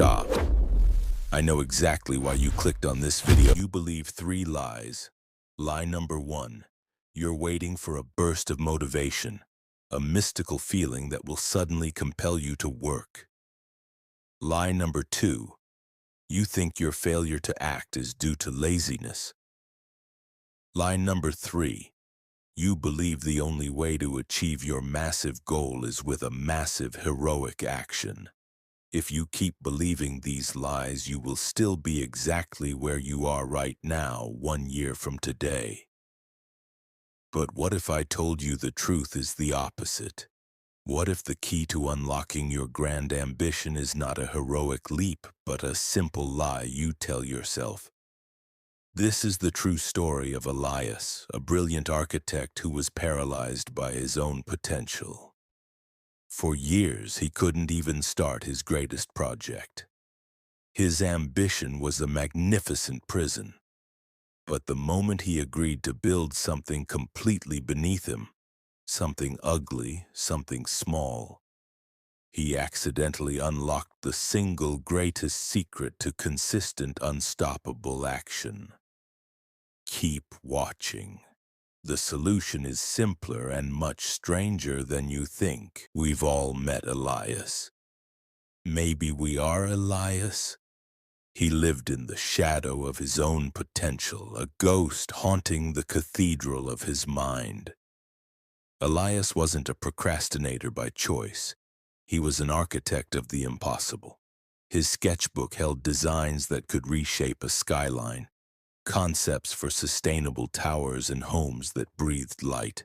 Stop. I know exactly why you clicked on this video. You believe 3 lies. Lie number 1. You're waiting for a burst of motivation, a mystical feeling that will suddenly compel you to work. Lie number 2. You think your failure to act is due to laziness. Lie number 3. You believe the only way to achieve your massive goal is with a massive heroic action. If you keep believing these lies, you will still be exactly where you are right now, 1 year from today. But what if I told you the truth is the opposite? What if the key to unlocking your grand ambition is not a heroic leap, but a simple lie you tell yourself? This is the true story of Elias, a brilliant architect who was paralyzed by his own potential. For years, he couldn't even start his greatest project. His ambition was a magnificent prison. But the moment he agreed to build something completely beneath him, something ugly, something small, he accidentally unlocked the single greatest secret to consistent, unstoppable action. Keep watching. The solution is simpler and much stranger than you think. We've all met Elias. Maybe we are Elias? He lived in the shadow of his own potential, a ghost haunting the cathedral of his mind. Elias wasn't a procrastinator by choice. He was an architect of the impossible. His sketchbook held designs that could reshape a skyline, concepts for sustainable towers and homes that breathed light.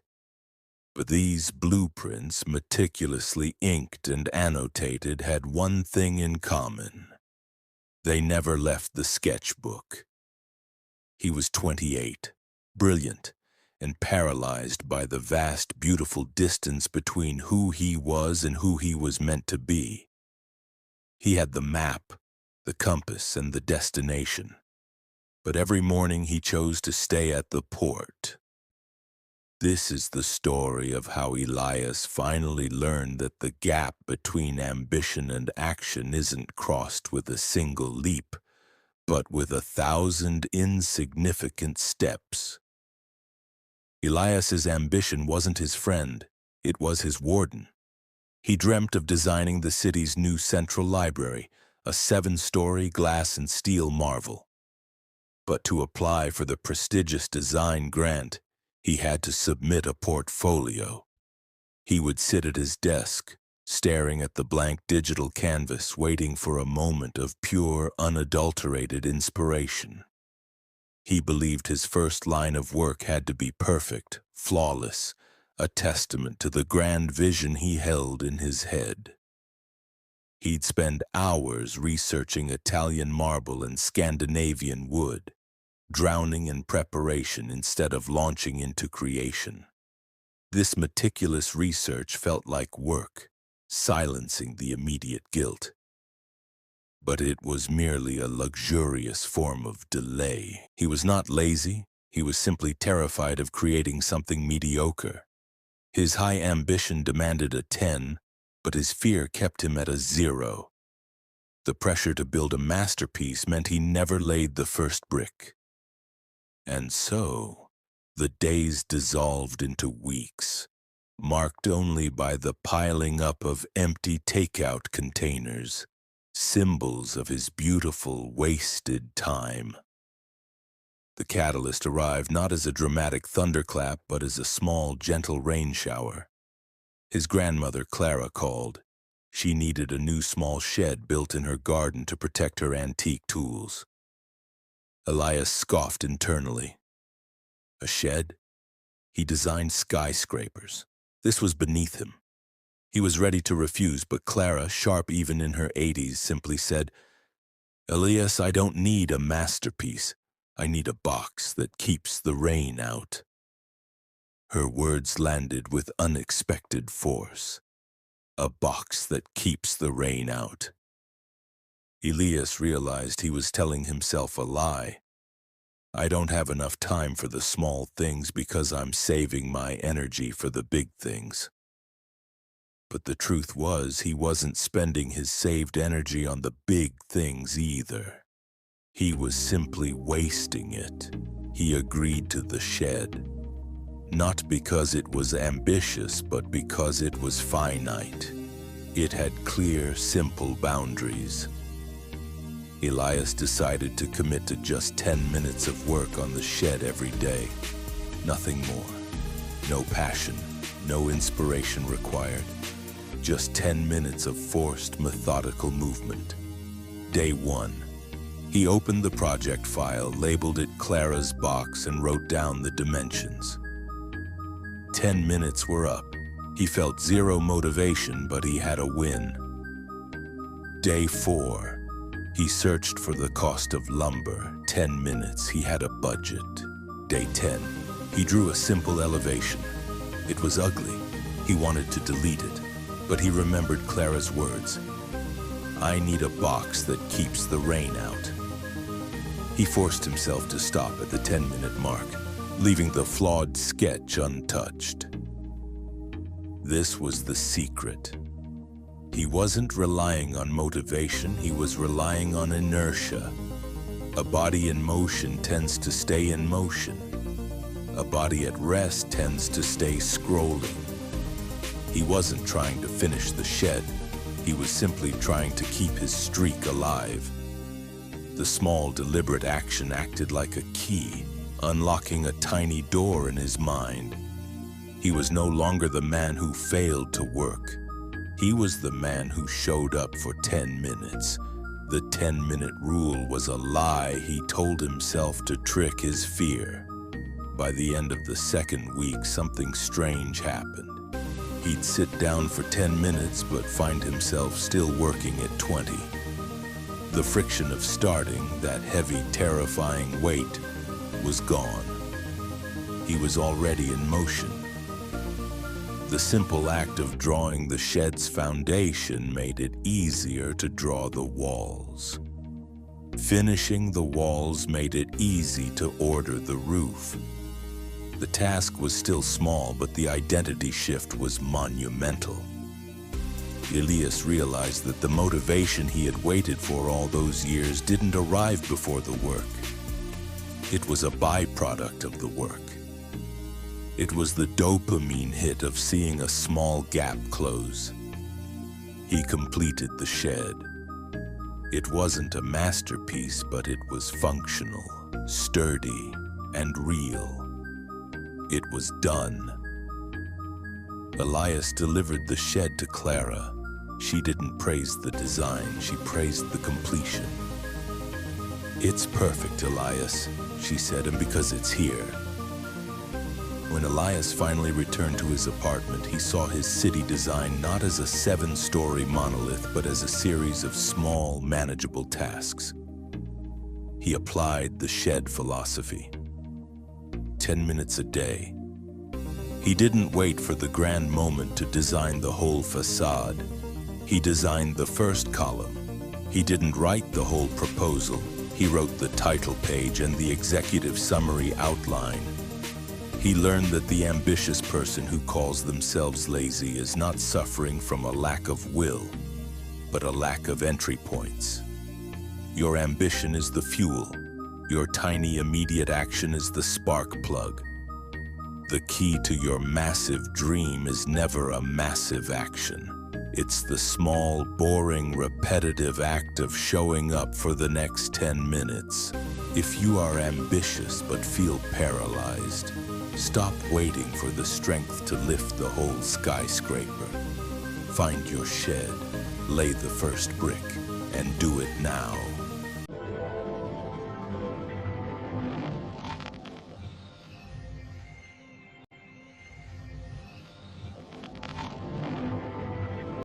But these blueprints, meticulously inked and annotated, had one thing in common. They never left the sketchbook. He was 28, brilliant, and paralyzed by the vast, beautiful distance between who he was and who he was meant to be. He had the map, the compass, and the destination. But every morning he chose to stay at the port. This is the story of how Elias finally learned that the gap between ambition and action isn't crossed with a single leap, but with 1,000 insignificant steps. Elias's ambition wasn't his friend, it was his warden. He dreamt of designing the city's new central library, a 7-story glass and steel marvel. But to apply for the prestigious design grant, he had to submit a portfolio. He would sit at his desk, staring at the blank digital canvas, waiting for a moment of pure, unadulterated inspiration. He believed his first line of work had to be perfect, flawless, a testament to the grand vision he held in his head. He'd spend hours researching Italian marble and Scandinavian wood, drowning in preparation instead of launching into creation. This meticulous research felt like work, silencing the immediate guilt. But it was merely a luxurious form of delay. He was not lazy, he was simply terrified of creating something mediocre. His high ambition demanded a 10, but his fear kept him at a 0. The pressure to build a masterpiece meant he never laid the first brick. And so, the days dissolved into weeks, marked only by the piling up of empty takeout containers, symbols of his beautiful, wasted time. The catalyst arrived not as a dramatic thunderclap, but as a small, gentle rain shower. His grandmother, Clara, called. She needed a new small shed built in her garden to protect her antique tools. Elias scoffed internally. A shed? He designed skyscrapers. This was beneath him. He was ready to refuse, but Clara, sharp even in her 80s, simply said, "Elias, I don't need a masterpiece. I need a box that keeps the rain out." Her words landed with unexpected force. A box that keeps the rain out. Elias realized he was telling himself a lie. I don't have enough time for the small things because I'm saving my energy for the big things. But the truth was, he wasn't spending his saved energy on the big things either. He was simply wasting it. He agreed to the shed, not because it was ambitious, but because it was finite. It had clear, simple boundaries. Elias decided to commit to just 10 minutes of work on the shed every day. Nothing more. No passion, no inspiration required. Just 10 minutes of forced, methodical movement. Day 1. He opened the project file, labeled it Clara's box, and wrote down the dimensions. 10 minutes were up. He felt zero motivation, but he had a win. Day 4. He searched for the cost of lumber. 10 minutes, he had a budget. Day 10. He drew a simple elevation. It was ugly. He wanted to delete it, but he remembered Clara's words. "I need a box that keeps the rain out." He forced himself to stop at the 10-minute mark, leaving the flawed sketch untouched. This was the secret. He wasn't relying on motivation, he was relying on inertia. A body in motion tends to stay in motion. A body at rest tends to stay scrolling. He wasn't trying to finish the shed. He was simply trying to keep his streak alive. The small, deliberate action acted like a key, unlocking a tiny door in his mind. He was no longer the man who failed to work. He was the man who showed up for 10 minutes. The 10-minute rule was a lie he told himself to trick his fear. By the end of the second week, something strange happened. He'd sit down for 10 minutes, but find himself still working at 20. The friction of starting, that heavy, terrifying weight, was gone. He was already in motion. The simple act of drawing the shed's foundation made it easier to draw the walls. Finishing the walls made it easy to order the roof. The task was still small, but the identity shift was monumental. Elias realized that the motivation he had waited for all those years didn't arrive before the work. It was a byproduct of the work. It was the dopamine hit of seeing a small gap close. He completed the shed. It wasn't a masterpiece, but it was functional, sturdy, and real. It was done. Elias delivered the shed to Clara. She didn't praise the design, she praised the completion. "It's perfect, Elias," she said, "and because it's here." When Elias finally returned to his apartment, he saw his city design not as a 7-story monolith, but as a series of small, manageable tasks. He applied the shed philosophy. 10 minutes a day. He didn't wait for the grand moment to design the whole facade. He designed the first column. He didn't write the whole proposal. He wrote the title page and the executive summary outline. He learned that the ambitious person who calls themselves lazy is not suffering from a lack of will, but a lack of entry points. Your ambition is the fuel. Your tiny immediate action is the spark plug. The key to your massive dream is never a massive action. It's the small, boring, repetitive act of showing up for the next 10 minutes. If you are ambitious but feel paralyzed, stop waiting for the strength to lift the whole skyscraper. Find your shed, lay the first brick, and do it now.